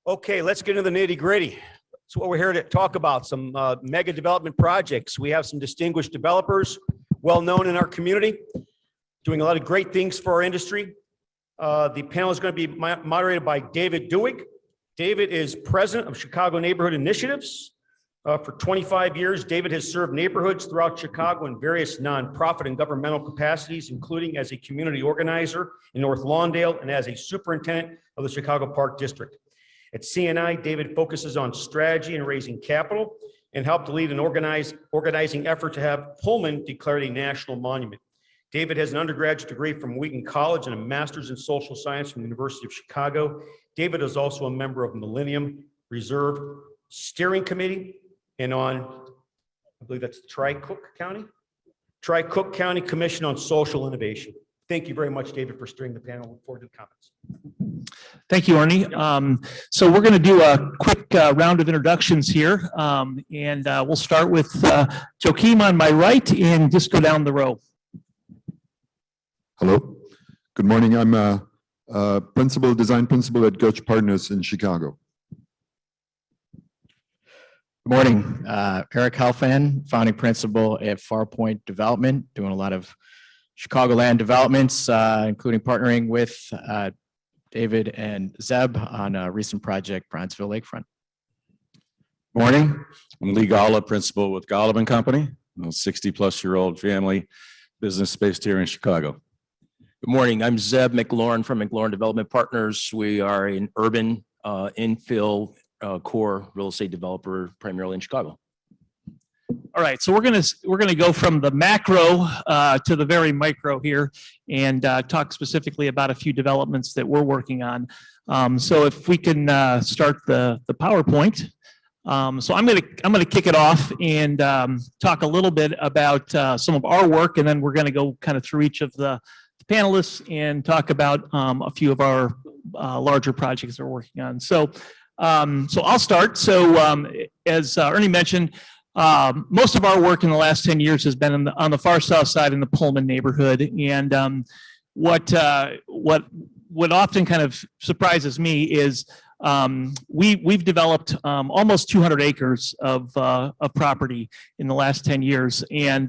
Okay, let's get into the nitty-gritty. That's what we're here to talk about, some mega development projects. We have some distinguished developers, well-known in our community, doing a lot of great things for our industry. The panel is going to be moderated by David Doig. David is president of Chicago Neighborhood Initiatives. For 25 years, David has served neighborhoods throughout Chicago in various nonprofit and governmental capacities, including as a community organizer in North Lawndale and as a superintendent of the Chicago Park District. At CNI, David focuses on strategy and raising capital and helped to lead an organizing effort to have Pullman declared a national monument. David has an undergraduate degree from Wheaton College and a master's in social science from the University of Chicago. David is also a member of Millennium Reserve Steering Committee and on, I believe that's Tri-Cook County Commission on Social Innovation. Thank you very much, David, for steering the panel. Look forward to the comments. Thank you, Arnie. So we're going to do a quick round of introductions here, and we'll start with Joachim on my right and just go down the row. Hello, good morning. I'm a design principal at Goettsch Partners in Chicago. Good morning, Eric Helfand, founding principal at Farpoint Development, doing a lot of Chicagoland developments, including partnering with David and Zeb on a recent project, Bronzeville Lakefront. Morning, I'm Lee Golub, principal with Golub and Company, a 60-plus-year-old family business based here in Chicago. Good morning, I'm Zeb Mclaurin from Mclaurin Development Partners. We are an urban infill core real estate developer, primarily in Chicago. All right, so we're gonna go from the macro to the very micro here, and talk specifically about a few developments that we're working on. So if we can start the PowerPoint. So I'm gonna kick it off and talk a little bit about some of our work, and then we're gonna go kind of through each of the panelists and talk about a few of our larger projects that we're working on. So I'll start. So as Ernie mentioned, most of our work in the last 10 years has been on the far south side in the Pullman neighborhood. And what often kind of surprises me is we've developed almost 200 acres of property in the last 10 years. And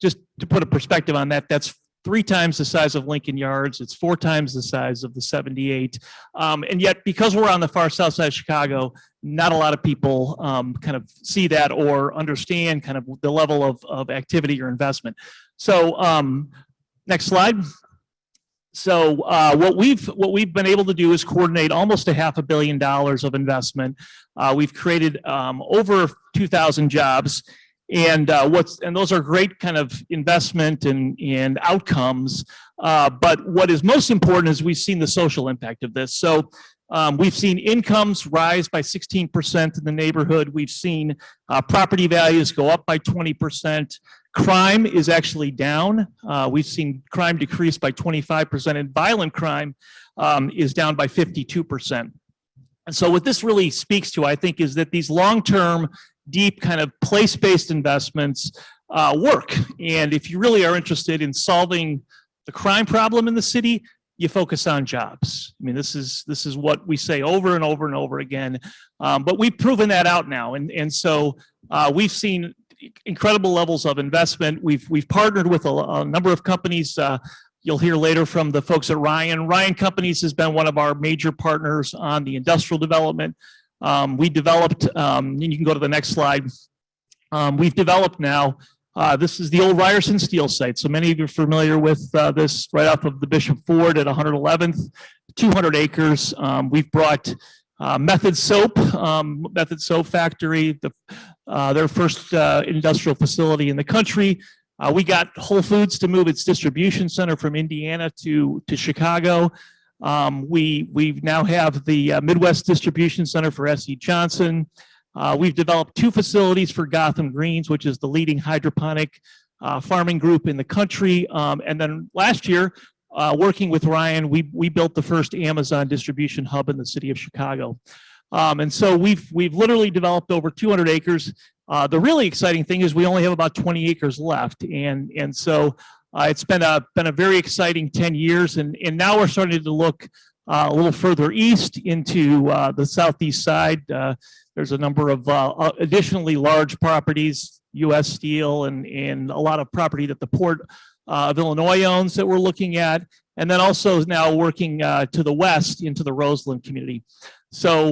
just to put a perspective on that, that's 3 times the size of Lincoln Yards. It's 4 times the size of the 78. And yet, because we're on the far south side of Chicago, not a lot of people kind of see that or understand kind of the level of activity or investment. So next slide. So what we've been able to do is coordinate almost $500 million of investment. We've created over 2,000 jobs. And those are great kind of investment and outcomes. But what is most important is we've seen the social impact of this. So we've seen incomes rise by 16% in the neighborhood. We've seen property values go up by 20%. Crime is actually down. We've seen crime decrease by 25%, and violent crime is down by 52%. And so what this really speaks to, I think, is that these long-term, deep kind of place-based investments work. And if you really are interested in solving the crime problem in the city, you focus on jobs. I mean, this is what we say over and over and over again. But we've proven that out now. And so we've seen incredible levels of investment. We've partnered with a number of companies. You'll hear later from the folks at Ryan. Ryan Companies has been one of our major partners on the industrial development. We developed, and you can go to the next slide. We've developed now, this is the old Ryerson Steel site. So many of you are familiar with this right off of the Bishop Ford at 111th, 200 acres. We've brought Method Soap Factory, their first industrial facility in the country. We got Whole Foods to move its distribution center from Indiana to Chicago. We now have the Midwest Distribution Center for S.E. Johnson. We've developed 2 facilities for Gotham Greens, which is the leading hydroponic farming group in the country. And then last year, working with Ryan, we built the first Amazon distribution hub in the city of Chicago. And so we've literally developed over 200 acres. The really exciting thing is we only have about 20 acres left. And so it's been a very exciting 10 years, and now we're starting to look A little further east into the southeast side, there's a number of additionally large properties, U.S. Steel and a lot of property that the Port of Illinois owns that we're looking at. And then also now working to the west into the Roseland community. So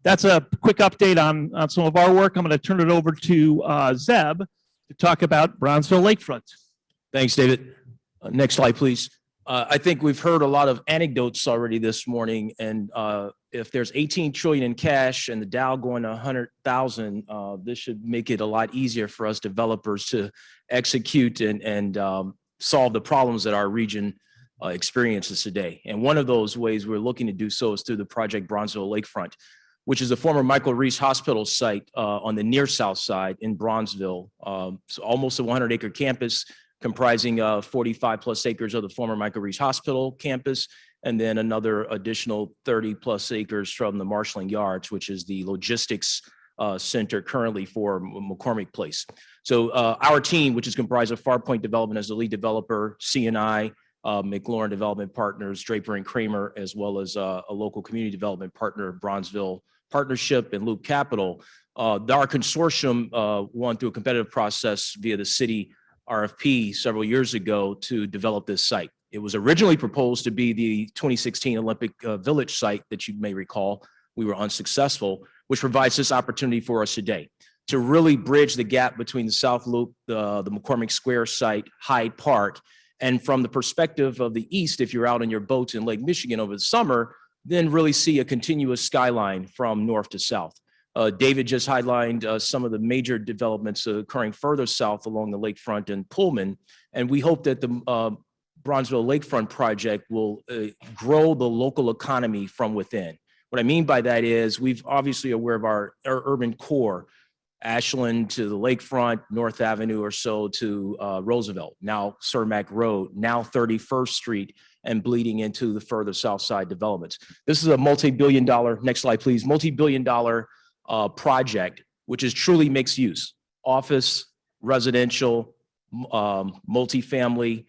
that's a quick update on some of our work. I'm going to turn it over to Zeb to talk about Bronzeville Lakefront. Thanks, David. Next slide, please. I think we've heard a lot of anecdotes already this morning, and if there's 18 trillion in cash and the Dow going to 100,000, this should make it a lot easier for us developers to execute and solve the problems that our region experiences today. And one of those ways we're looking to do so is through the project Bronzeville Lakefront, which is a former Mclaurin Hospital site on the near south side in Bronzeville. So almost a 100-acre campus comprising 45 plus acres of the former Mclaurin Hospital campus, and then another additional 30 plus acres from the marshaling yards, which is the logistics center currently for McCormick Place. So our team, which is comprised of Farpoint Development as the lead developer, CNI, Mclaurin Development Partners, Draper and Kramer, as well as a local community development partner, Bronzeville Partnership and Loop Capital. Our consortium won through a competitive process via the city RFP several years ago to develop this site. It was originally proposed to be the 2016 Olympic Village site that you may recall. We were unsuccessful, which provides this opportunity for us today to really bridge the gap between the South Loop, the McCormick Square site, Hyde Park, and from the perspective of the east, if you're out on your boats in Lake Michigan over the summer, then really see a continuous skyline from north to south. David just highlighted some of the major developments occurring further south along the lakefront in Pullman, and we hope that the Bronzeville Lakefront project will grow the local economy from within. What I mean by that is we've obviously aware of our urban core, Ashland to the lakefront, North Avenue or so to Roosevelt, now Cermak Road, now 31st Street, and bleeding into the further south side developments. This is a multi-billion-dollar, next slide please, multi-billion-dollar project, which is truly mixed use, office, residential, multifamily,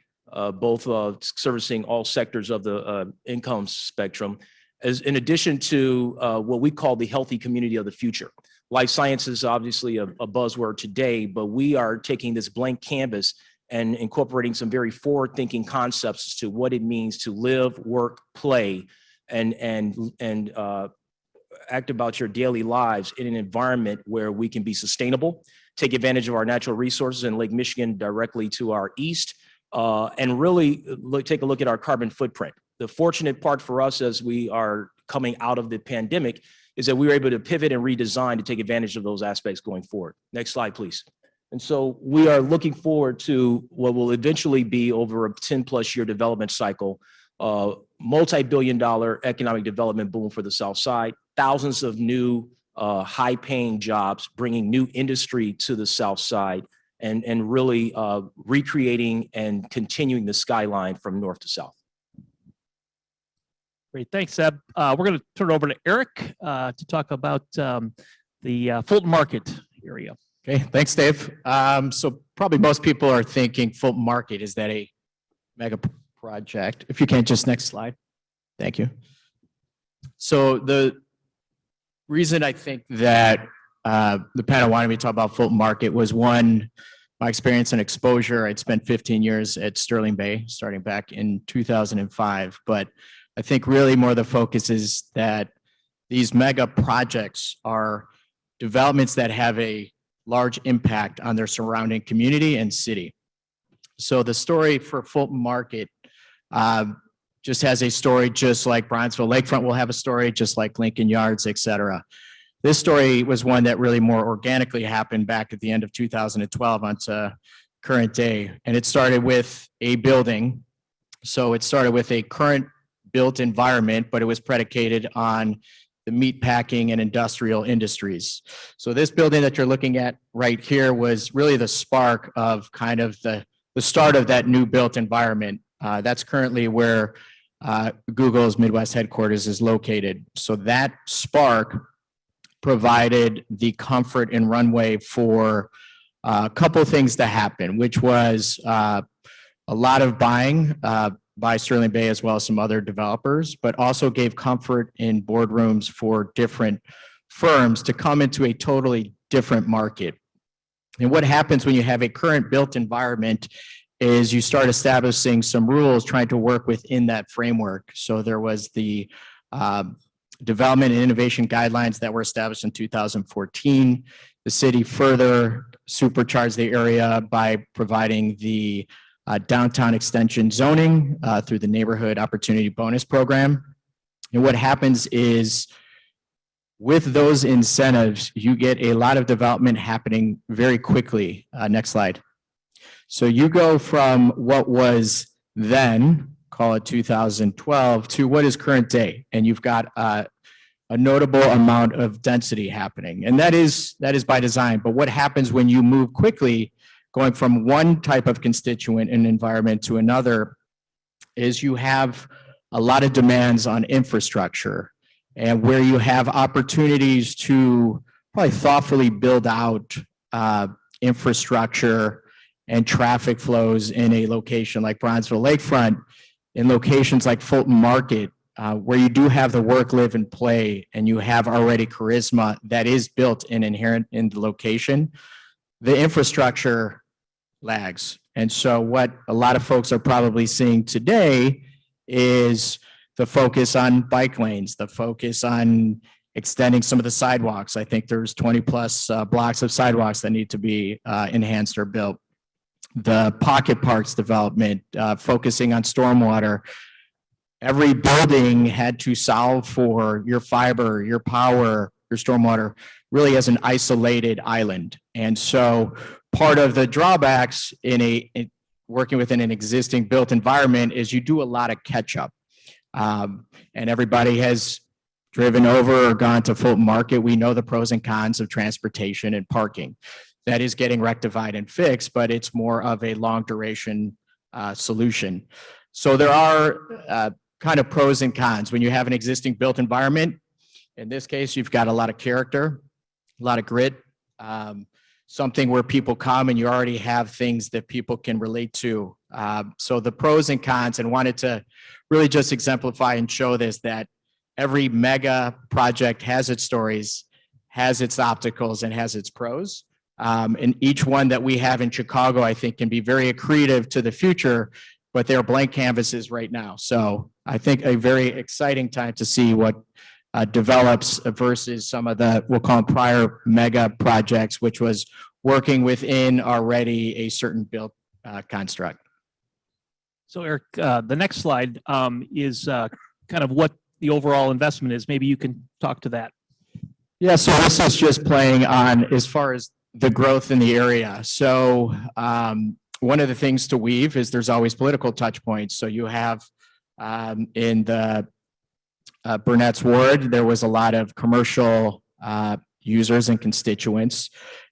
both servicing all sectors of the income spectrum, as in addition to what we call the healthy community of the future. Life science is obviously a buzzword today, but we are taking this blank canvas and incorporating some very forward-thinking concepts as to what it means to live, work, play, and act about your daily lives in an environment where we can be sustainable, take advantage of our natural resources in Lake Michigan directly to our east, and really take a look at our carbon footprint. The fortunate part for us as we are coming out of the pandemic is that we were able to pivot and redesign to take advantage of those aspects going forward. Next slide, please. And so we are looking forward to what will eventually be over a 10+ year development cycle, multi-billion-dollar economic development boom for the South Side, thousands of new high-paying jobs, bringing new industry to the South Side, and really recreating and continuing the skyline from north to south. Great, thanks, Zeb. We're going to turn it over to Eric to talk about the Fulton Market area. Okay, thanks, Dave. So probably most people are thinking Fulton Market, is that a mega project? If you can't, just next slide. Thank you. So the reason I think that the panel wanted me to talk about Fulton Market was, one, my experience and exposure. I'd spent 15 years at Sterling Bay, starting back in 2005. But I think really more the focus is that these mega projects are developments that have a large impact on their surrounding community and city. So the story for Fulton Market just has a story, just like Bronzeville Lakefront will have a story, just like Lincoln Yards, et cetera. This story was one that really more organically happened back at the end of 2012 onto current day. And it started with a building. So it started with a current built environment, but it was predicated on the meat packing and industrial industries. So this building that you're looking at right here was really the spark of kind of the start of that new built environment. That's currently where Google's Midwest headquarters is located. So that spark provided the comfort and runway for a couple of things to happen, which was a lot of buying, by Sterling Bay as well as some other developers, but also gave comfort in boardrooms for different firms to come into a totally different market. And what happens when you have a current built environment is you start establishing some rules trying to work within that framework. So there was the development and innovation guidelines that were established in 2014. The city further supercharged the area by providing the downtown extension zoning through the neighborhood opportunity bonus program. And what happens is with those incentives, you get a lot of development happening very quickly. Next slide. So you go from what was then, call it 2012, to what is current day. And you've got a notable amount of density happening. And that is by design. But what happens when you move quickly, going from one type of constituent and environment to another, is you have a lot of demands on infrastructure, and where you have opportunities to probably thoughtfully build out infrastructure and traffic flows in a location like Bronzeville Lakefront, in locations like Fulton Market, where you do have the work, live, and play, and you have already charisma that is built and inherent in the location, the infrastructure lags. And so what a lot of folks are probably seeing today is the focus on bike lanes, the focus on extending some of the sidewalks. I think there's 20 plus blocks of sidewalks that need to be enhanced or built. The pocket parks development, focusing on stormwater. Every building had to solve for your fiber, your power, your stormwater, really as an isolated island. And so part of the drawbacks in working within an existing built environment is you do a lot of catch up. And everybody has driven over or gone to Fulton Market. We know the pros and cons of transportation and parking. That is getting rectified and fixed, but it's more of a long duration solution. So there are kind of pros and cons. When you have an existing built environment, in this case, you've got a lot of character, a lot of grit, something where people come and you already have things that people can relate to. So the pros and cons, and wanted to really just exemplify and show this, that every mega project has its stories, has its obstacles, and has its pros. And each one that we have in Chicago, I think, can be very accretive to the future, but they're blank canvases right now. So I think a very exciting time to see what develops versus some of the, we'll call them prior mega projects, which was working within already a certain built construct. So Eric, the next slide is kind of what the overall investment is. Maybe you can talk to that. Yeah, so this is just playing on as far as the growth in the area. So one of the things to weave is there's always political touch points. So you have in the Burnett's ward, there was a lot of commercial users and constituents.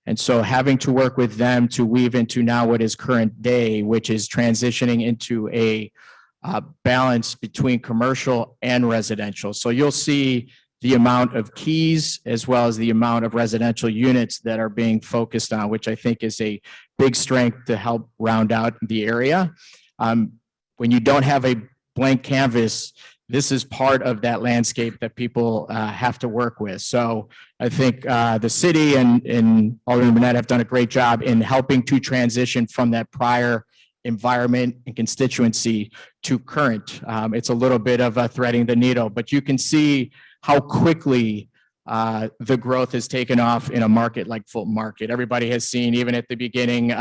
And so having to work with them to weave into now what is current day, which is transitioning into a balance between commercial and residential. So you'll see the amount of keys as well as the amount of residential units that are being focused on, which I think is a big strength to help round out the area. When you don't have a blank canvas, this is part of that landscape that people have to work with. So I think the city and Alderman Burnett have done a great job in helping to transition from that prior environment and constituency to current. It's a little bit of threading the needle, but you can see how quickly the growth has taken off in a market like Fulton Market. Everybody has seen, even at the beginning,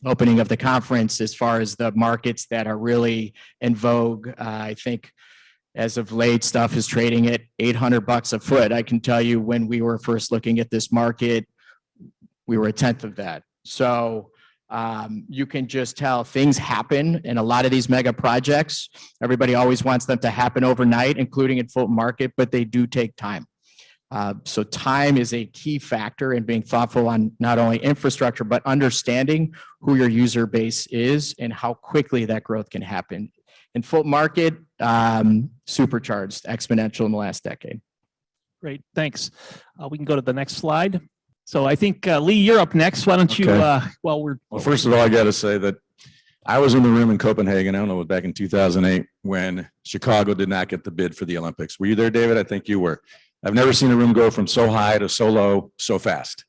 opening of the conference, as far as the markets that are really in vogue. I think as of late, stuff is trading at $800 a foot. I can tell you when we were first looking at this market, we were a tenth of that. So you can just tell things happen in a lot of these mega projects. Everybody always wants them to happen overnight, including in Fulton Market, but they do take time. So time is a key factor in being thoughtful on not only infrastructure, but understanding who your user base is and how quickly that growth can happen. In Fulton Market, supercharged, exponential in the last decade. Great, thanks. We can go to the next slide. So I think, Lee, you're up next. Why don't you, Okay. well, Well, first of all, I got to say that I was in the room in Copenhagen, I don't know, it was back in 2008, when Chicago did not get the bid for the Olympics. Were you there, David? I think you were. I've never seen a room go from so high to so low so fast.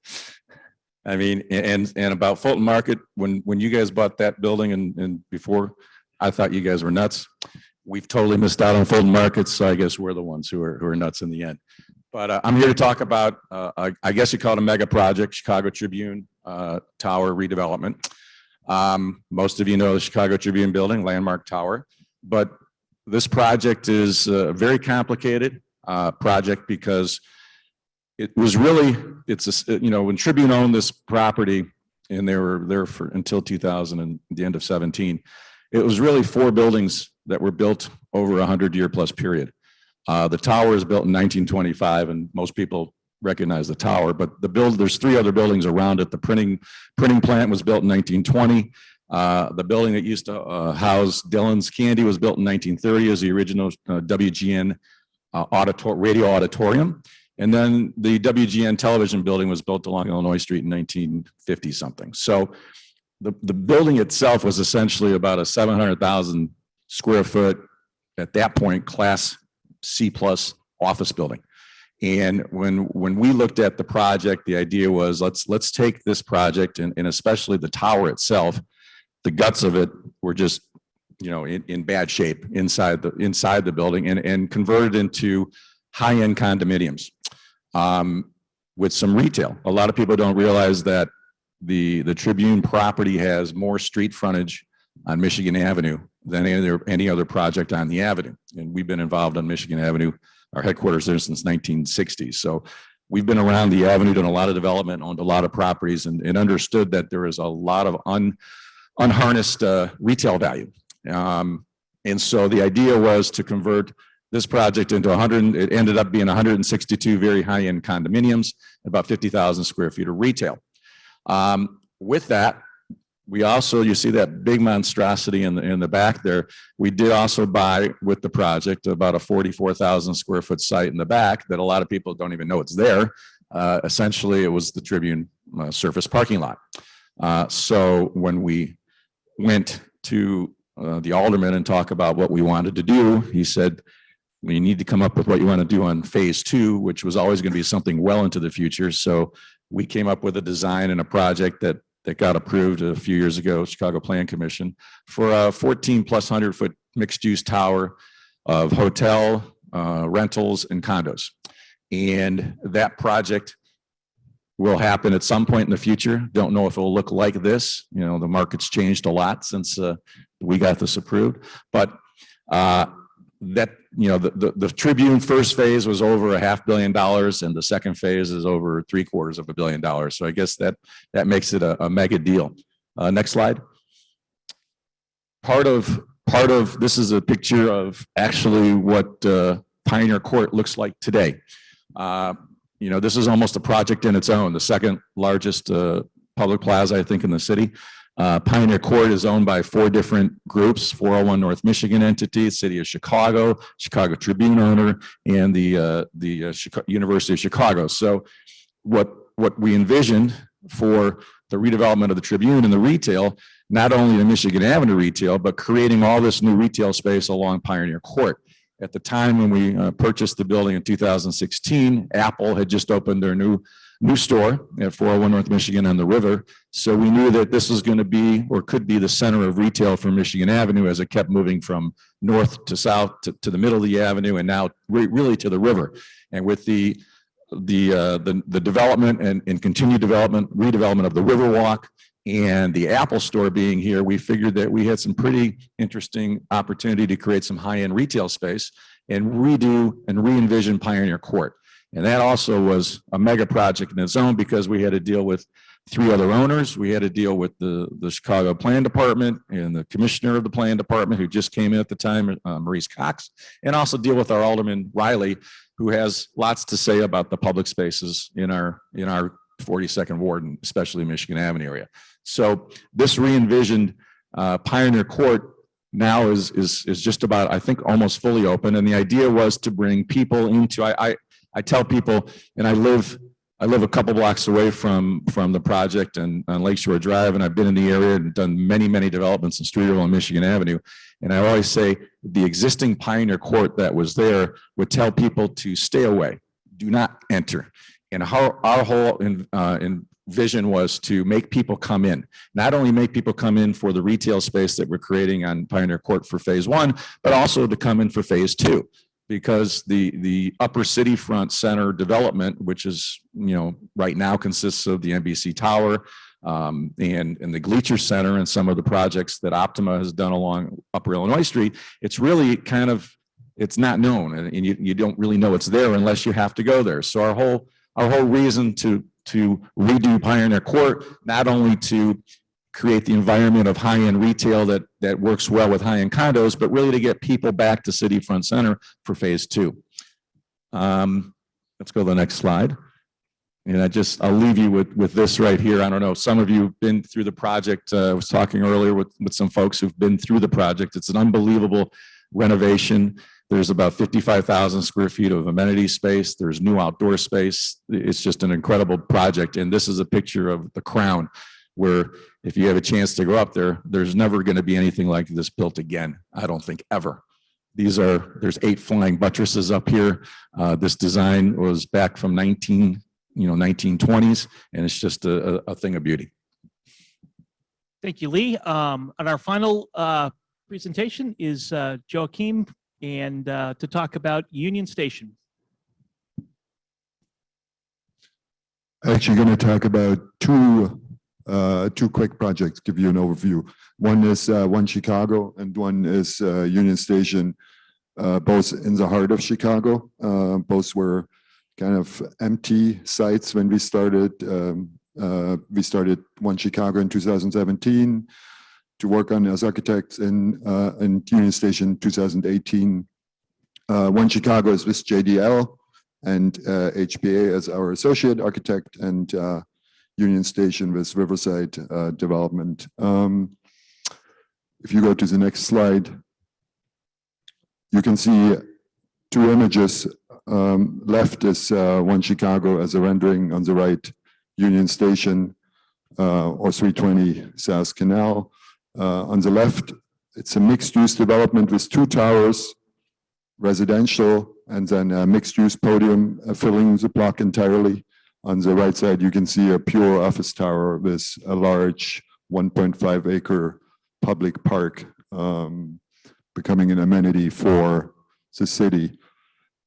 I mean, and about Fulton Market, when you guys bought that building and before, I thought you guys were nuts. We've totally missed out on Fulton Market, so I guess we're the ones who are nuts in the end. But I'm here to talk about, I guess you call it a mega project, Chicago Tribune Tower redevelopment. Most of you know the Chicago Tribune building, landmark tower, but this project is a very complicated project because it was really, when Tribune owned this property and they were there for until 2000 and the end of 17, it was really 4 buildings that were built over a 100-year plus period. The tower is built in 1925 and most people recognize the tower, but there's 3 other buildings around it. The printing plant was built in 1920. The building that used to house Dillon's Candy was built in 1930 as the original WGN radio auditorium. And then the WGN television building was built along Illinois Street in 1950 something. So the building itself was essentially about a 700,000 square foot, at that point, Class C+ office building. And when we looked at the project, the idea was let's take this project and especially the tower itself, the guts of it were just in bad shape inside the building and convert it into high-end condominiums with some retail. A lot of people don't realize that the Tribune property has more street frontage on Michigan Avenue than any other project on the avenue. And we've been involved on Michigan Avenue, our headquarters there since 1960. So we've been around the avenue, done a lot of development, owned a lot of properties, and understood that there is a lot of unharnessed retail value. And so the idea was to convert this project into it ended up being 162 very high-end condominiums, about 50,000 square feet of retail. With that, we also, you see that big monstrosity in the back there. We did also buy with the project about a 44,000 square foot site in the back that a lot of people don't even know it's there. Essentially, it was the Tribune surface parking lot. So when we went to the alderman and talk about what we wanted to do, he said, we need to come up with what you want to do on phase 2, which was always going to be something well into the future. So we came up with a design and a project that got approved a few years ago, Chicago Plan Commission, for a 14+100 foot mixed use tower of hotel, rentals, and condos. And that project will happen at some point in the future. Don't know if it'll look like this. The market's changed a lot since we got this approved, but the Tribune first phase was over $500 million, and the second phase is over $750 million. So I guess that makes it a mega deal. Next slide. Part of this is a picture of actually what Pioneer Court looks like today. This is almost a project in its own, the second largest public plaza, I think, in the city. Pioneer Court is owned by 4 different groups: 401 North Michigan entity, City of Chicago, Chicago Tribune owner, and the University of Chicago. So what we envisioned for the redevelopment of the Tribune and the retail, not only the Michigan Avenue retail, but creating all this new retail space along Pioneer Court. At the time when we purchased the building in 2016, Apple had just opened their new store at 401 North Michigan on the river. So we knew that this was going to be, or could be, the center of retail for Michigan Avenue as it kept moving from north to south to the middle of the avenue, and now really to the river. And with the development and continued redevelopment of the Riverwalk and the Apple store being here, we figured that we had some pretty interesting opportunity to create some high-end retail space and redo and re-envision Pioneer Court. And that also was a mega project in its own, because we had to deal with 3 other owners. We had to deal with the Chicago Plan Department and the commissioner of the Plan Department, who just came in at the time, Maurice Cox, and also deal with our Alderman Riley, who has lots to say about the public spaces in our 42nd Ward, and especially Michigan Avenue area. So this re-envisioned Pioneer Court now is just about, I think, almost fully open. And the idea was to bring people into, I tell people, and I live I live a couple blocks away from the project and on Lakeshore Drive, and I've been in the area and done many developments in Streeterville and Michigan Avenue. And I always say the existing Pioneer Court that was there would tell people to stay away, do not enter. And our whole vision was to make people come in, not only make people come in for the retail space that we're creating on Pioneer Court for phase 1, but also to come in for phase 2. Because the upper city front center development, which is, right now consists of the NBC Tower and the Gleacher Center and some of the projects that Optima has done along Upper Illinois Street, it's really it's not known, and you don't really know it's there unless you have to go there. So our whole reason to redo Pioneer Court, not only to create the environment of high-end retail that works well with high-end condos, but really to get people back to City Front Center for phase 2. Let's go to the next slide. And I'll leave you with this right here. I don't know, some of you have been through the project. I was talking earlier with some folks who've been through the project. It's an unbelievable renovation. There's about 55,000 square feet of amenity space. There's new outdoor space. It's just an incredible project. And this is a picture of the Crown, where if you have a chance to go up there, there's never going to be anything like this built again. I don't think ever. There's 8 flying buttresses up here. This design was back from 1920s, and it's just a thing of beauty. Thank you, Lee. And our final presentation is Joachim, and to talk about Union Station. Actually going to talk about two quick projects, give you an overview. One is One Chicago and one is Union Station, both in the heart of Chicago. Both were kind of empty sites when we started. We started One Chicago in 2017 to work on as architects in Union Station 2018. One Chicago is with JDL and HBA as our associate architect, and Union Station with Riverside Development. If you go to the next slide, you can see 2 images. Left is One Chicago as a rendering, on the right, Union Station or 320 South Canal. On the left, it's a mixed-use development with 2 towers, residential, and then a mixed-use podium filling the block entirely. On the right side, you can see a pure office tower with a large 1.5-acre public park becoming an amenity for the city.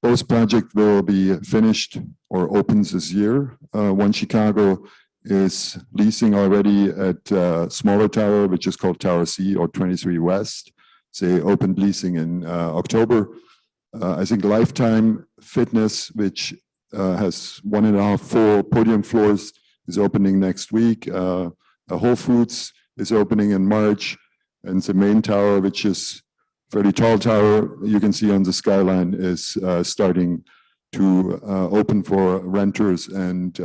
Both projects will be finished or open this year. One Chicago is leasing already at a smaller tower, which is called Tower C or 23 West. They opened leasing in October. I think Lifetime Fitness, which has 1.5 full podium floors, is opening next week. Whole Foods is opening in March, and the main tower, which is a fairly tall tower, you can see on the skyline, is starting to open for renters and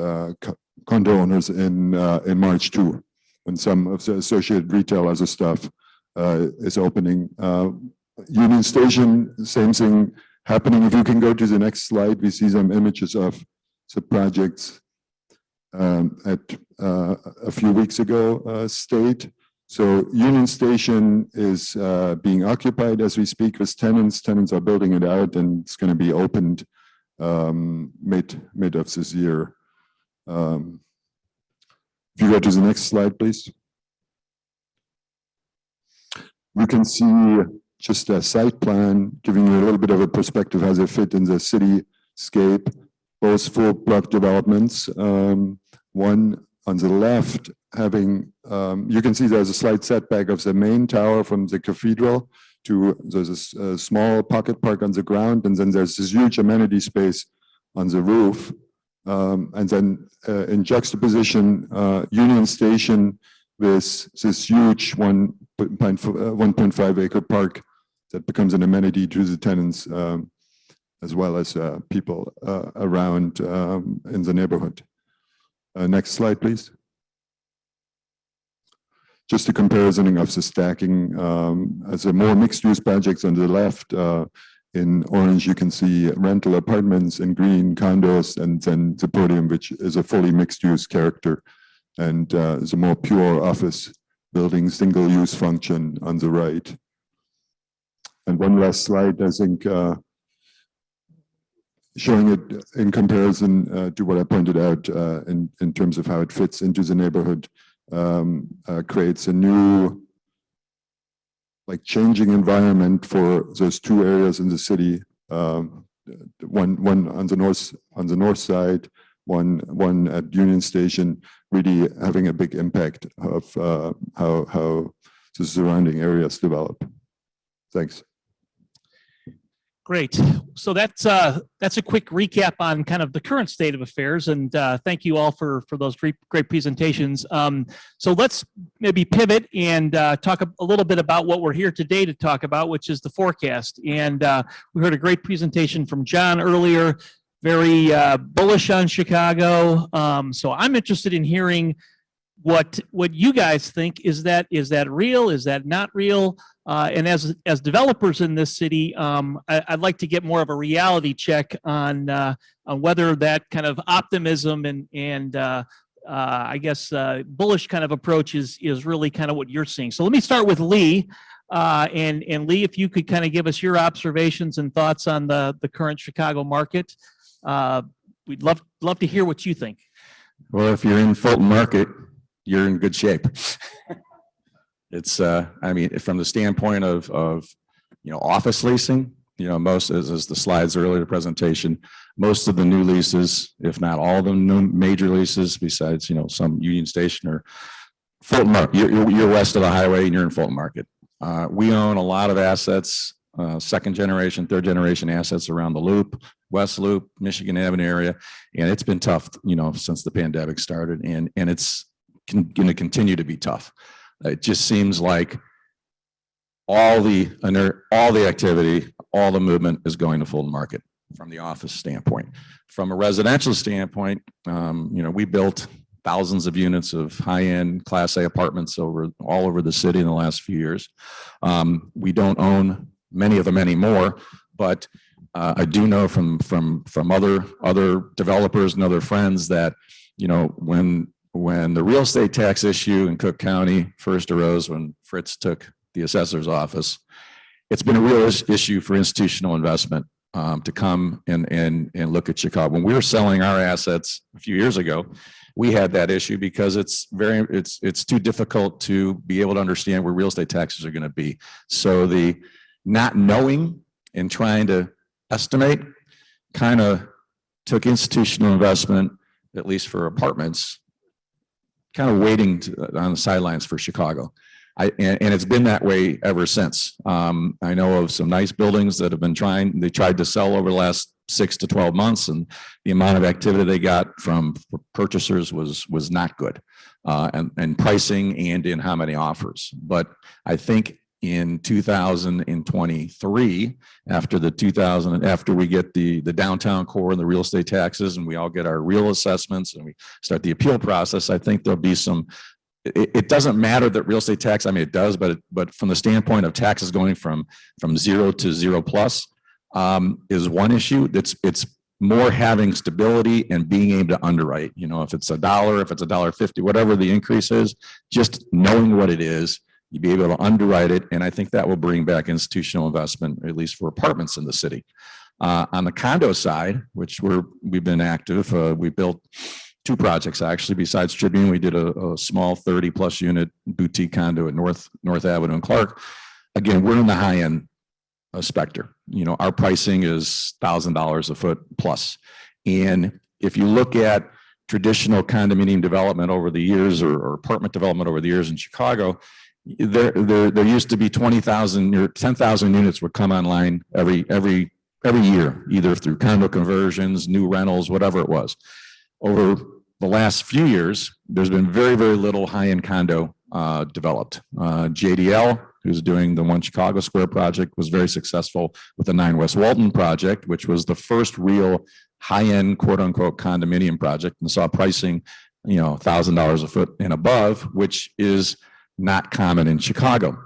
condo owners in March too, and some of the associated retail other stuff is opening. Union Station, same thing happening. If you can go to the next slide, we see some images of the projects at a few weeks ago stayed. So Union Station is being occupied as we speak with tenants. Tenants are building it out, and it's going to be opened mid of this year. If you go to the next slide, please. We can see just a site plan, giving you a little bit of a perspective how they fit in the cityscape. Both full block developments. One on the left having, you can see there's a slight setback of the main tower from the cathedral to, there's a small pocket park on the ground, and then there's this huge amenity space on the roof. And then in juxtaposition, Union Station with this huge 1.5 acre park that becomes an amenity to the tenants as well as people around in the neighborhood. Next slide, please. Just a comparison of the stacking as a more mixed use projects on the left In orange, you can see rental apartments, in green condos, and then the podium, which is a fully mixed-use character and is a more pure office building, single-use function on the right. And one last slide, I think, showing it in comparison to what I pointed out in terms of how it fits into the neighborhood, creates a new, like, changing environment for those two areas in the city. One on the north side, one at Union Station, really having a big impact of how the surrounding areas develop. Thanks. Great. So that's a quick recap on kind of the current state of affairs, and thank you all for those great presentations. So let's maybe pivot and talk a little bit about what we're here today to talk about, which is the forecast. And we heard a great presentation from John earlier, very bullish on Chicago. So I'm interested in hearing what you guys think. Is that real? Is that not real? And as developers in this city, I'd like to get more of a reality check on whether that kind of optimism and I guess bullish kind of approach is really kind of what you're seeing. So let me start with Lee. And Lee, if you could kind of give us your observations and thoughts on the current Chicago market, we'd love to hear what you think. Well, if you're in Fulton Market, you're in good shape. It's, I mean, from the standpoint of office leasing, most, as the slides earlier, the presentation, most of the new leases, if not all of them, new major leases, besides, some Union Station or Fulton Market, you're west of the highway and you're in Fulton Market. We own a lot of assets, second generation, third generation assets around the Loop, West Loop, Michigan Avenue area. And it's been tough, since the pandemic started, and it's going to continue to be tough. It just seems like all the activity, all the movement is going to Fulton Market from the office standpoint. From a residential standpoint, we built thousands of units of high-end Class A apartments all over the city in the last few years. We don't own many of them anymore, but I do know from other developers and other friends that when the real estate tax issue in Cook County first arose, when Fritz took the assessor's office, it's been a real issue for institutional investment to come and look at Chicago. When we were selling our assets a few years ago, we had that issue because it's too difficult to be able to understand where real estate taxes are going to be. So the not knowing and trying to estimate kind of took institutional investment, at least for apartments, kind of waiting on the sidelines for Chicago. And it's been that way ever since. I know of some nice buildings that have been they tried to sell over the last 6 to 12 months, and the amount of activity they got from purchasers was not good, and pricing and in how many offers. But I think in 2023, after we get the downtown core and the real estate taxes, and we all get our real assessments and we start the appeal process, I think there'll be some. It doesn't matter that real estate tax, I mean, it does, but from the standpoint of taxes going from 0 to 0 plus is one issue. It's more having stability and being able to underwrite. If it's $1, if it's $1.50, whatever the increase is, just knowing what it is, you'd be able to underwrite it. And I think that will bring back institutional investment, at least for apartments in the city. On the condo side, which we've been active, we built 2 projects actually. Besides Tribune, we did a small 30+ unit boutique condo at North Avenue and Clark. Again, we're in the high end spectrum. Our pricing is $1,000 a foot plus. And if you look at traditional condominium development over the years, or apartment development over the years in Chicago, there used to be 20,000 or 10,000 units would come online every year, either through condo conversions, new rentals, whatever it was. Over the last few years, there's been very, very little high-end condo developed. JDL, who's doing the One Chicago Square project, was very successful with the 9 West Walton project, which was the first real high-end, quote-unquote, condominium project, and saw pricing, $1,000 a foot and above, which is not common in Chicago.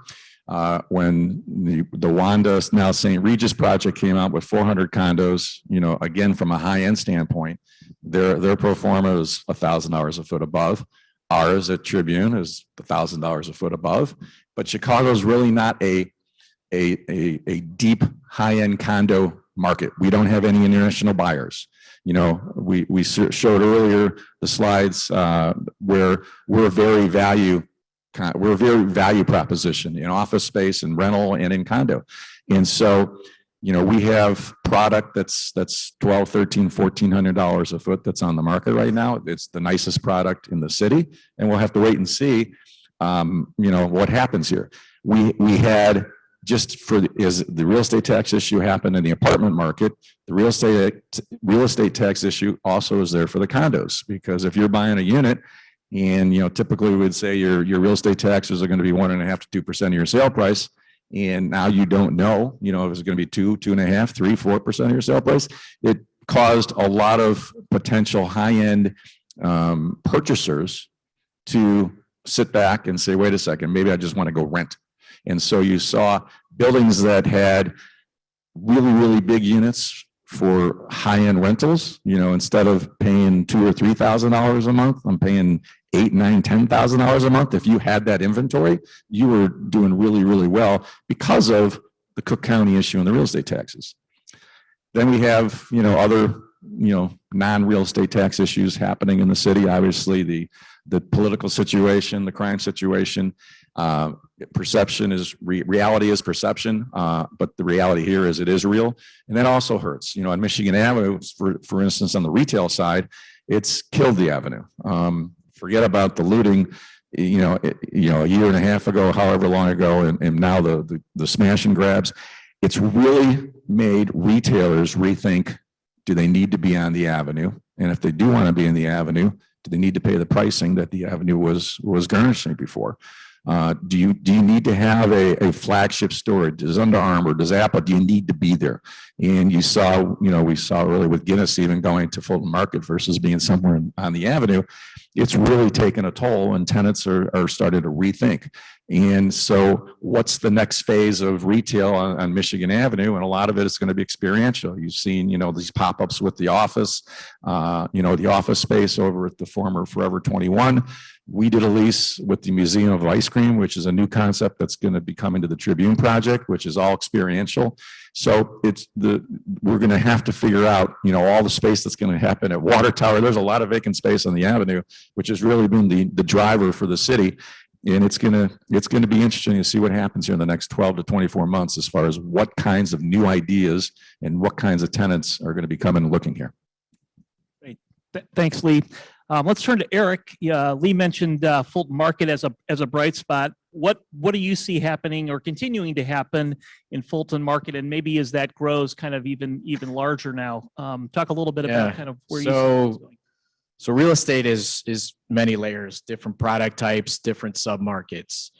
When the Wanda, now St. Regis project came out with 400 condos, again, from a high-end standpoint, their pro forma is $1,000 a foot above. Ours at Tribune is $1,000 a foot above. But Chicago is really not a deep high-end condo market. We don't have any international buyers. We showed earlier the slides where we're a very value proposition in office space and rental and in condo. And so, we have product that's $1,200, $1,300, $1,400 a foot that's on the market right now. It's the nicest product in the city, and we'll have to wait and see, what happens here. We had, just as the real estate tax issue happened in the apartment market, the real estate tax issue also is there for the condos, because if you're buying a unit and, typically we would say your real estate taxes are going to be 1.5% to 2% of your sale price. And now you don't know, if it's going to be 2, 2.5%, 3, 4% of your sale price. It caused a lot of potential high-end purchasers to sit back and say, wait a second, maybe I just want to go rent. And so you saw buildings that had really, really big units for high-end rentals. Instead of paying $2,000 or $3,000 a month, I'm paying $8,000, $9,000, $10,000 a month. If you had that inventory, you were doing really, really well because of the Cook County issue and the real estate taxes. Then we have, other, non-real estate tax issues happening in the city. Obviously, the political situation, the crime situation, perception is reality is perception, but the reality here is it is real, and that also hurts. On Michigan Avenue, for instance, on the retail side, it's killed the avenue. Forget about the looting, a year and a half ago, however long ago, and now the smash and grabs. It's really made retailers rethink: do they need to be on the avenue? And if they do want to be in the avenue, do they need to pay the pricing that the avenue was garnishing before? Do you need to have a flagship store? Does Under Armour, does Apple, do you need to be there? And we saw really with Guinness even going to Fulton Market versus being somewhere on the avenue. It's really taken a toll, and tenants are starting to rethink. And so what's the next phase of retail on Michigan Avenue? And a lot of it is going to be experiential. You've seen, these pop-ups with the office, the office space over at the former Forever 21. We did a lease with the Museum of Ice Cream, which is a new concept that's going to be coming to the Tribune project, which is all experiential. So we're going to have to figure out, all the space that's going to happen at Water Tower. There's a lot of vacant space on the avenue, which has really been the driver for the city. And it's going to be interesting to see what happens here in the next 12 to 24 months as far as what kinds of new ideas and what kinds of tenants are going to be coming and looking here. Great. Thanks, Lee. Let's turn to Eric. Lee mentioned Fulton Market as a bright spot. What do you see happening or continuing to happen in Fulton Market, and maybe as that grows, kind of even larger now? Talk a little bit about kind of where you see things going. So real estate is many layers, different product types, different submarkets.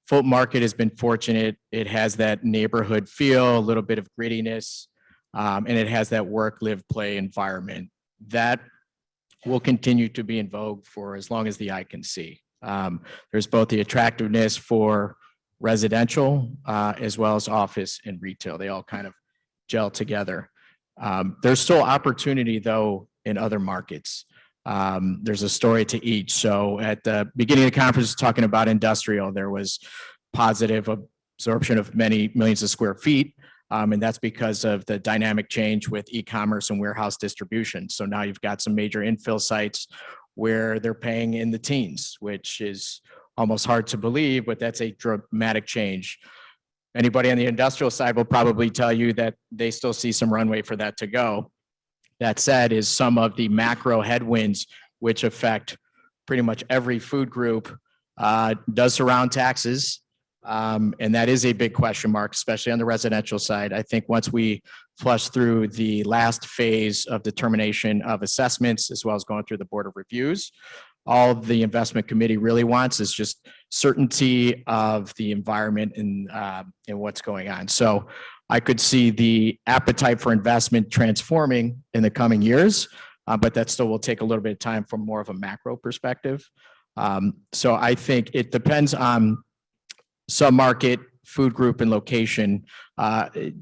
Fulton Market has been fortunate. It has that neighborhood feel, a little bit of grittiness, and it has that work, live, play environment that will continue to be in vogue for as long as the eye can see. There's both the attractiveness for residential as well as office and retail. They all kind of gel together. There's still opportunity, though, in other markets. There's a story to each. So at the beginning of the conference, talking about industrial, there was positive absorption of many millions of square feet. And that's because of the dynamic change with e-commerce and warehouse distribution. So now you've got some major infill sites where they're paying in the teens, which is almost hard to believe, but that's a dramatic change. Anybody on the industrial side will probably tell you that they still see some runway for that to go. That said, is some of the macro headwinds which affect pretty much every food group does surround taxes. And that is a big question mark, especially on the residential side. I think once we flush through the last phase of determination of assessments, as well as going through the board of reviews, all the investment committee really wants is just certainty of the environment and what's going on. So I could see the appetite for investment transforming in the coming years, but that still will take a little bit of time from more of a macro perspective. So I think it depends on submarket food group and location.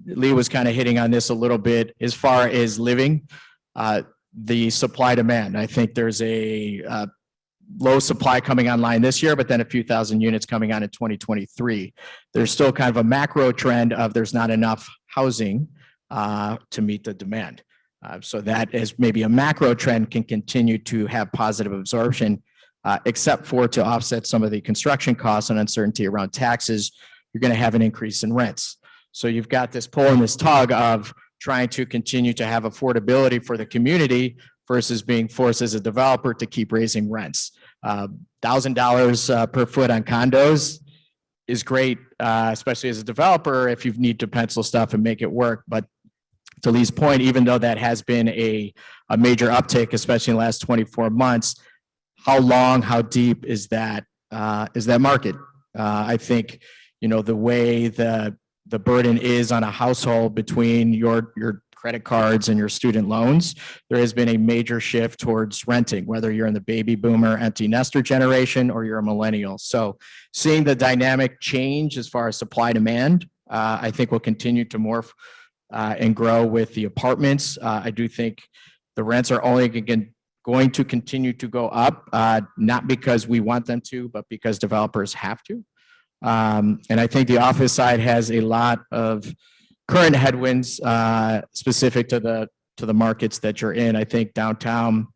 Lee was kind of hitting on this a little bit as far as living. The supply demand. I think there's a low supply coming online this year, but then a few thousand units coming on in 2023. There's still kind of a macro trend of there's not enough housing to meet the demand. So that is maybe a macro trend can continue to have positive absorption, except for to offset some of the construction costs and uncertainty around taxes, you're going to have an increase in rents. So you've got this pull and this tug of trying to continue to have affordability for the community versus being forced as a developer to keep raising rents. $1,000 per foot on condos is great, especially as a developer if you need to pencil stuff and make it work. But to Lee's point, even though that has been a major uptick, especially in the last 24 months, how long, how deep is that market? I think, the way the burden is on a household between your credit cards and your student loans, there has been a major shift towards renting, whether you're in the baby boomer, empty nester generation, or you're a millennial. So seeing the dynamic change as far as supply demand, I think will continue to morph and grow with the apartments. I do think the rents are only going to continue to go up, not because we want them to, but because developers have to. And I think the office side has a lot of current headwinds specific to the markets that you're in. I think downtown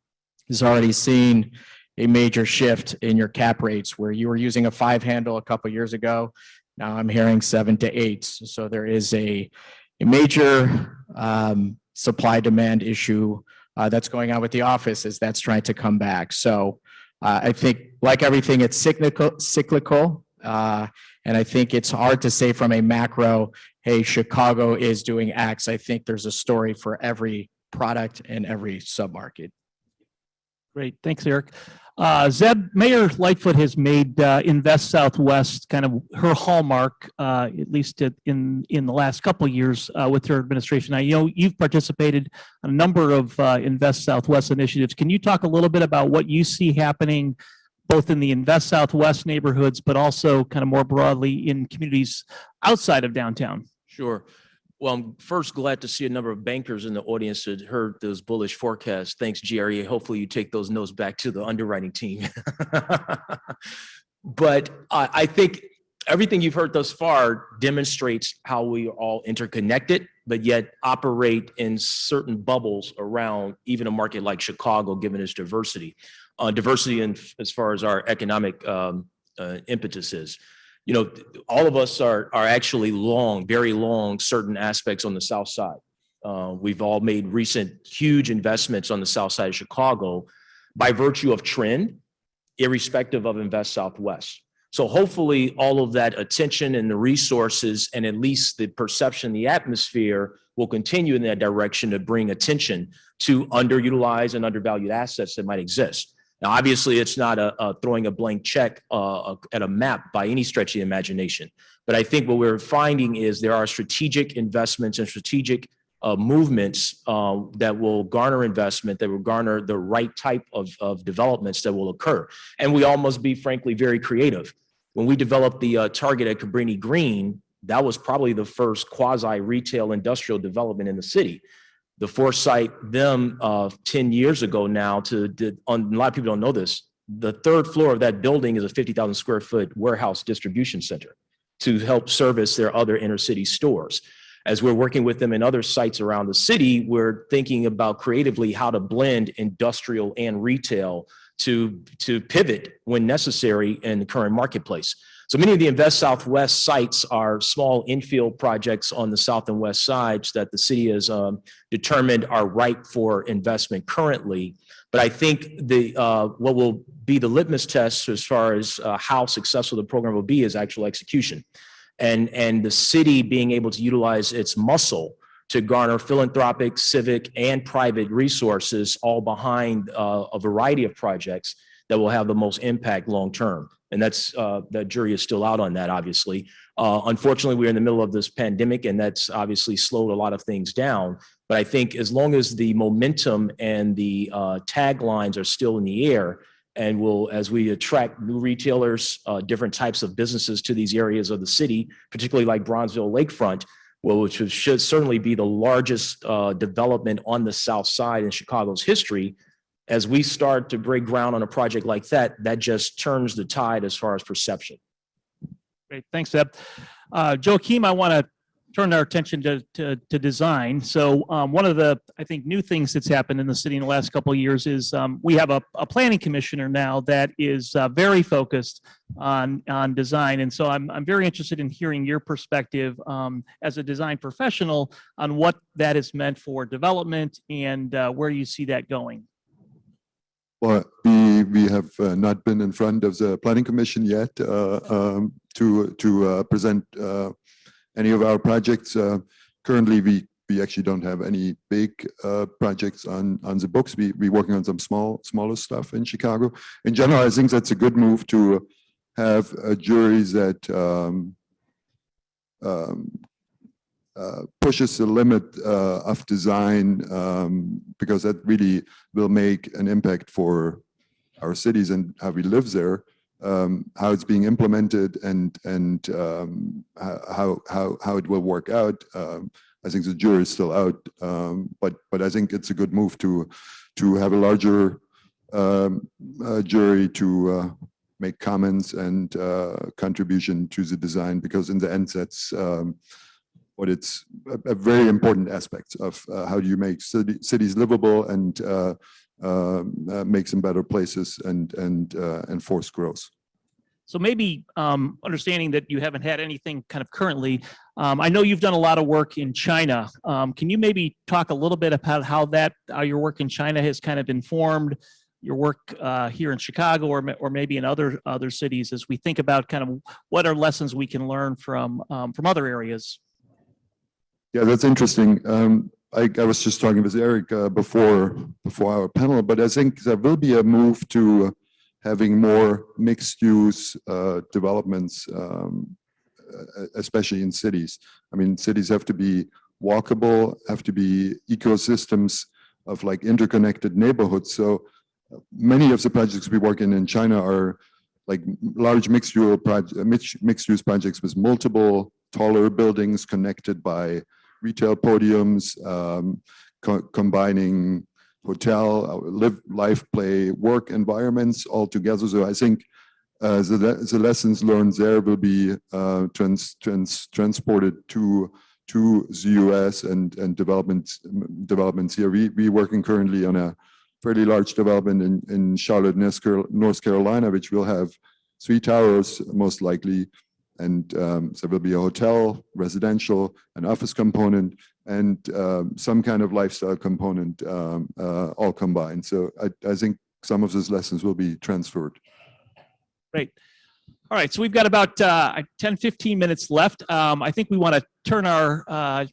has already seen a major shift in your cap rates where you were using a 5 handle a couple of years ago. Now I'm hearing 7 to 8. So there is a major supply demand issue that's going on with the office as that's trying to come back. So I think like everything, it's cyclical. And I think it's hard to say from a macro, hey, Chicago is doing X. I think there's a story for every product and every submarket. Great. Thanks, Eric. Zeb, Mayor Lightfoot has made Invest Southwest kind of her hallmark, at least in the last couple of years with her administration. I know you've participated in a number of Invest Southwest initiatives. Can you talk a little bit about what you see happening both in the Invest Southwest neighborhoods, but also kind of more broadly in communities outside of downtown? Sure. Well, I'm first glad to see a number of bankers in the audience that heard those bullish forecasts. Thanks, GRE. Hopefully you take those notes back to the underwriting team. But I think everything you've heard thus far demonstrates how we are all interconnected, but yet operate in certain bubbles around even a market like Chicago, given its diversity. Diversity in as far as our economic impetus is. All of us are actually very long certain aspects on the South Side. We've all made recent huge investments on the South Side of Chicago by virtue of trend, irrespective of Invest Southwest. So hopefully all of that attention and the resources and at least the perception, the atmosphere will continue in that direction to bring attention to underutilized and undervalued assets that might exist. Now, obviously, it's not throwing a blank check at a map by any stretch of the imagination. But I think what we're finding is there are strategic investments and strategic movements that will garner investment, that will garner the right type of developments that will occur. And we all must be, frankly, very creative. When we developed the Target at Cabrini Green, that was probably the first quasi-retail industrial development in the city. The foresight 10 years ago now a lot of people don't know this, the 3rd floor of that building is a 50,000 square foot warehouse distribution center to help service their other inner city stores. As we're working with them in other sites around the city, we're thinking about creatively how to blend industrial and retail to pivot when necessary in the current marketplace. So many of the Invest Southwest sites are small infill projects on the south and west sides that the city has determined are ripe for investment currently. But I think what will be the litmus test as far as how successful the program will be is actual execution. And the city being able to utilize its muscle to garner philanthropic, civic, and private resources all behind a variety of projects that will have the most impact long-term. And that's the jury is still out on that, obviously. Unfortunately, we're in the middle of this pandemic, and that's obviously slowed a lot of things down. But I think as long as the momentum and the taglines are still in the air, And will, as we attract new retailers, different types of businesses to these areas of the city, particularly like Bronzeville Lakefront, well, which should certainly be the largest development on the south side in Chicago's history. As we start to break ground on a project like that, that just turns the tide as far as perception. Great, thanks, Deb. Joachim, I want to turn our attention to design. So one of the, I think, new things that's happened in the city in the last couple of years is we have a planning commissioner now that is very focused on design. And so I'm very interested in hearing your perspective as a design professional on what that has meant for development and where you see that going. Well, we have not been in front of the planning commission yet to present any of our projects. Currently, we actually don't have any big projects on the books. We're working on some smaller stuff in Chicago. In general, I think that's a good move to have juries that pushes the limit of design, because that really will make an impact for our cities and how we live there. How it's being implemented and how it will work out. I think the jury is still out, but I think it's a good move to have a larger jury to make comments and contribution to the design, because in the end, that's what it's a very important aspect of how do you make cities livable and make them better places and enforce growth. So maybe understanding that you haven't had anything kind of currently, I know you've done a lot of work in China. Can you maybe talk a little bit about how your work in China has kind of informed your work here in Chicago or maybe in other cities as we think about kind of what are lessons we can learn from other areas? Yeah, that's interesting. I was just talking with Eric before our panel, but I think there will be a move to having more mixed-use developments, especially in cities. I mean, cities have to be walkable, have to be ecosystems of like interconnected neighborhoods. So many of the projects we work in China are like large mixed-use projects with multiple taller buildings connected by retail podiums, combining hotel, live, play, work environments all together. So I think the lessons learned there will be transported to the US and developments here. We're working currently on a fairly large development in Charlotte, North Carolina, which will have 3 towers most likely. And there will be a hotel, residential, an office component, and some kind of lifestyle component all combined. So I think some of those lessons will be transferred. Great. All right, so we've got about 10, 15 minutes left. I think we want to turn our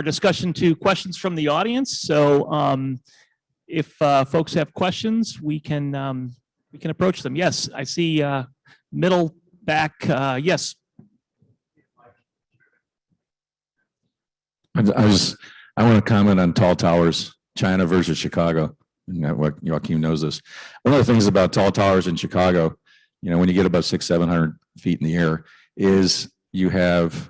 discussion to questions from the audience. So if folks have questions, we can approach them. Yes, I see middle back. Yes. I want to comment on tall towers, China versus Chicago. What Joachim knows this. One of the things about tall towers in Chicago, when you get above 600-700 feet in the air, is you have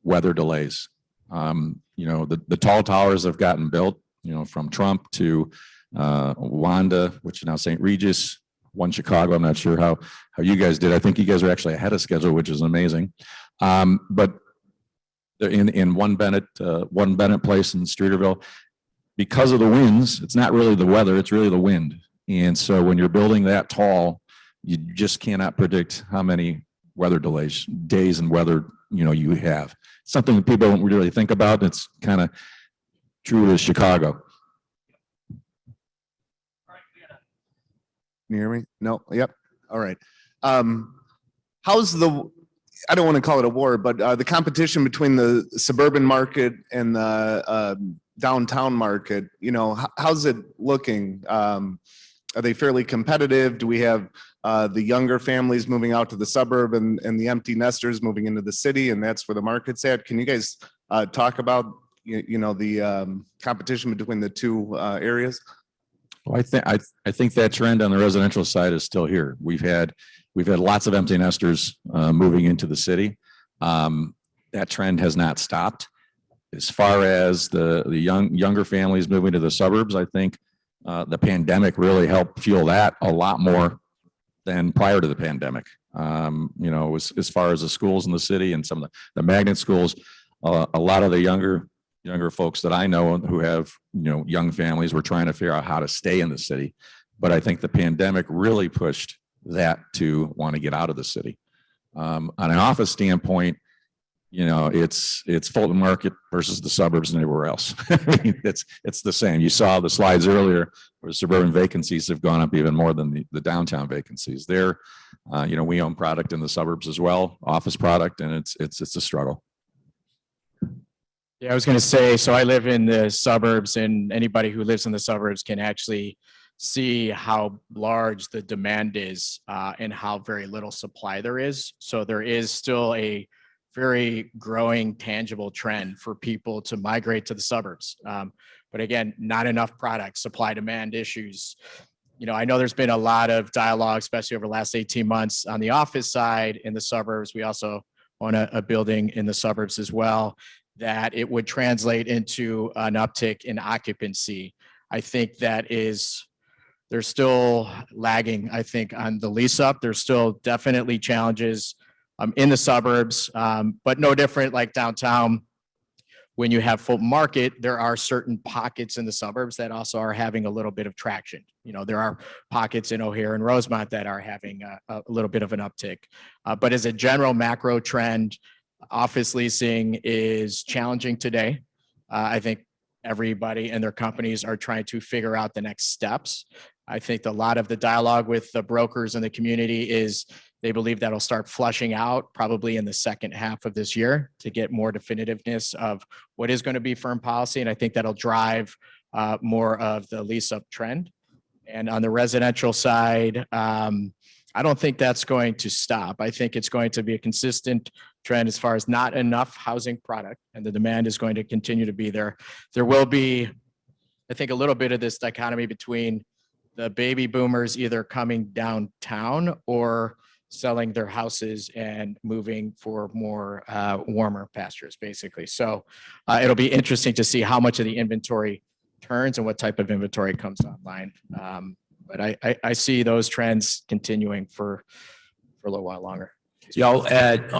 weather delays. The tall towers have gotten built, from Trump to Wanda, which is now St. Regis, one Chicago. I'm not sure how you guys did. I think you guys are actually ahead of schedule, which is amazing. But in one Bennett place in Streeterville, because of the winds, it's not really the weather, it's really the wind. And so when you're building that tall, you just cannot predict how many weather days and weather, you have. Something that people don't really think about. It's kind of true to Chicago. Can you hear me? No. Yep. All right. How's I don't want to call it a war, but the competition between the suburban market and the downtown market, how's it looking? Are they fairly competitive? Do we have the younger families moving out to the suburb and the empty nesters moving into the city, and that's where the market's at? Can you guys talk about, the competition between the two areas? Well, I think that trend on the residential side is still here. We've had lots of empty nesters moving into the city. That trend has not stopped. As far as the younger families moving to the suburbs, I think the pandemic really helped fuel that a lot more than prior to the pandemic. You know, as far as the schools in the city and some of the magnet schools, a lot of the younger folks that I know who have, you know, young families were trying to figure out how to stay in the city. But I think the pandemic really pushed that to want to get out of the city. On an office standpoint, you know, it's Fulton Market versus the suburbs and everywhere else. I mean, it's the same. You saw the slides earlier where suburban vacancies have gone up even more than the downtown vacancies. There, you know, we own product in the suburbs as well, office product, and it's a struggle. Yeah, I was going to say, so I live in the suburbs, and anybody who lives in the suburbs can actually see how large the demand is and how very little supply there is. So there is still a very growing tangible trend for people to migrate to the suburbs. But again, not enough product, supply demand issues. You know, I know there's been a lot of dialogue, especially over the last 18 months on the office side in the suburbs. We also own a building in the suburbs as well, that it would translate into an uptick in occupancy. I think they're still lagging, I think, on the lease up. There's still definitely challenges in the suburbs, but no different like downtown. When you have Fulton Market, there are certain pockets in the suburbs that also are having a little bit of traction. You know, there are pockets in O'Hare and Rosemont that are having a little bit of an uptick. But as a general macro trend, office leasing is challenging today. I think everybody and their companies are trying to figure out the next steps. I think a lot of the dialogue with the brokers in the community is they believe that'll start flushing out probably in the second half of this year to get more definitiveness of what is going to be firm policy. And I think that'll drive more of the lease up trend. And on the residential side, I don't think that's going to stop. I think it's going to be a consistent trend as far as not enough housing product, and the demand is going to continue to be there. There will be, I think, a little bit of this dichotomy between the baby boomers either coming downtown or selling their houses and moving for more warmer pastures, basically. So it'll be interesting to see how much of the inventory turns and what type of inventory comes online. But I see those trends continuing for a little while longer. Yeah, I'll add,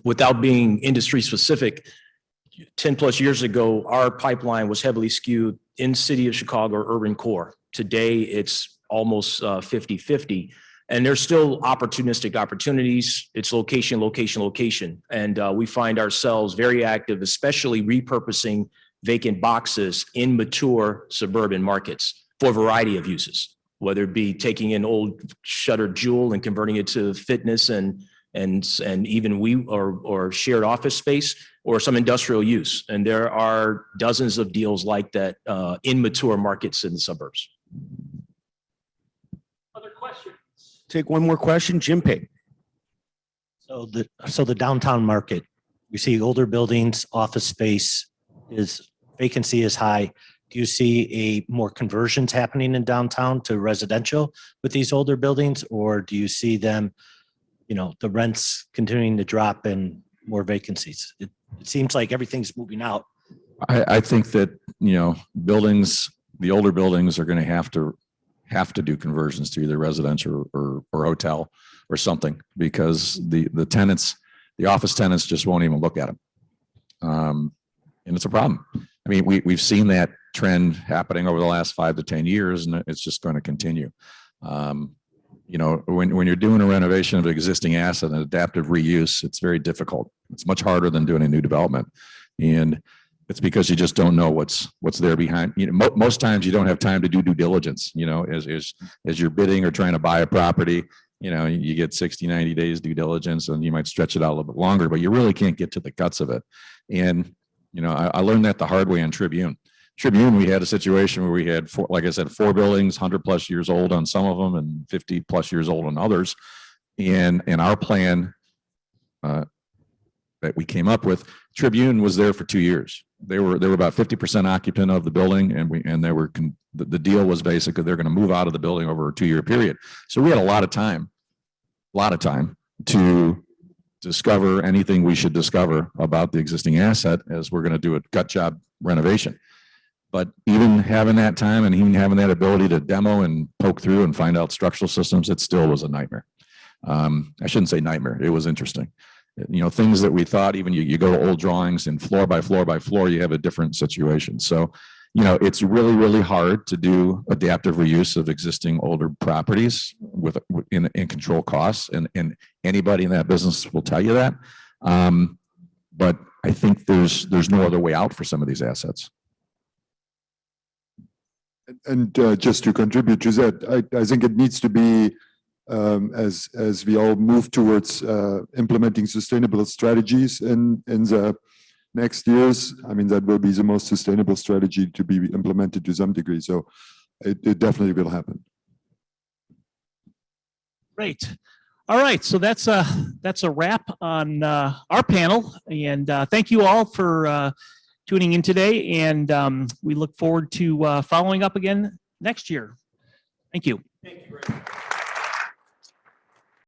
without being industry specific, 10 plus years ago, our pipeline was heavily skewed in city of Chicago or urban core. Today, it's almost 50-50. And there's still opportunistic opportunities. It's location, location, location. And we find ourselves very active, especially repurposing vacant boxes in mature suburban markets for a variety of uses, whether it be taking an old shuttered jewel and converting it to fitness and even or shared office space or some industrial use. And there are dozens of deals like that in mature markets in the suburbs. Other questions? Take one more question, Jim Pate. So the downtown market, we see older buildings, office space vacancy is high. Do you see more conversions happening in downtown to residential with these older buildings, or do you see them, you know, the rents continuing to drop and more vacancies? It seems like everything's moving out. I think that, you know, the older buildings are going to have to do conversions to either residential or hotel or something, because the office tenants just won't even look at them. And it's a problem. I mean, we've seen that trend happening over the last 5 to 10 years, and it's just going to continue. You know, when you're doing a renovation of an existing asset and adaptive reuse, it's very difficult. It's much harder than doing a new development. And it's because you just don't know what's there behind. You know, most times you don't have time to do due diligence, you know, as you're bidding or trying to buy a property, you know, you get 60, 90 days due diligence, and you might stretch it out a little bit longer, but you really can't get to the guts of it. And, you know, I learned that the hard way on Tribune. We had a situation where we had, like I said, 4 buildings, 100+ years old on some of them and 50+ years old on others. And our plan that we came up with, Tribune was there for 2 years. they were about 50% occupant of the building, and the deal was basically they're going to move out of the building over a 2-year period. So we had a lot of time to discover anything we should discover about the existing asset as we're going to do a gut job renovation. But even having that time and even having that ability to demo and poke through and find out structural systems, it still was a nightmare. I shouldn't say nightmare. It was interesting. Things that we thought, even you go to old drawings and floor by floor by floor, you have a different situation. So, it's really, really hard to do adaptive reuse of existing older properties in control costs. And anybody in that business will tell you that. But I think there's no other way out for some of these assets. And just to contribute to that, I think it needs to be, as we all move towards implementing sustainable strategies in the next years, that will be the most sustainable strategy to be implemented to some degree. So it definitely will happen. Great. All right. So that's a wrap on our panel. And thank you all for tuning in today. And we look forward to following up again next year. Thank you. Thank you very much.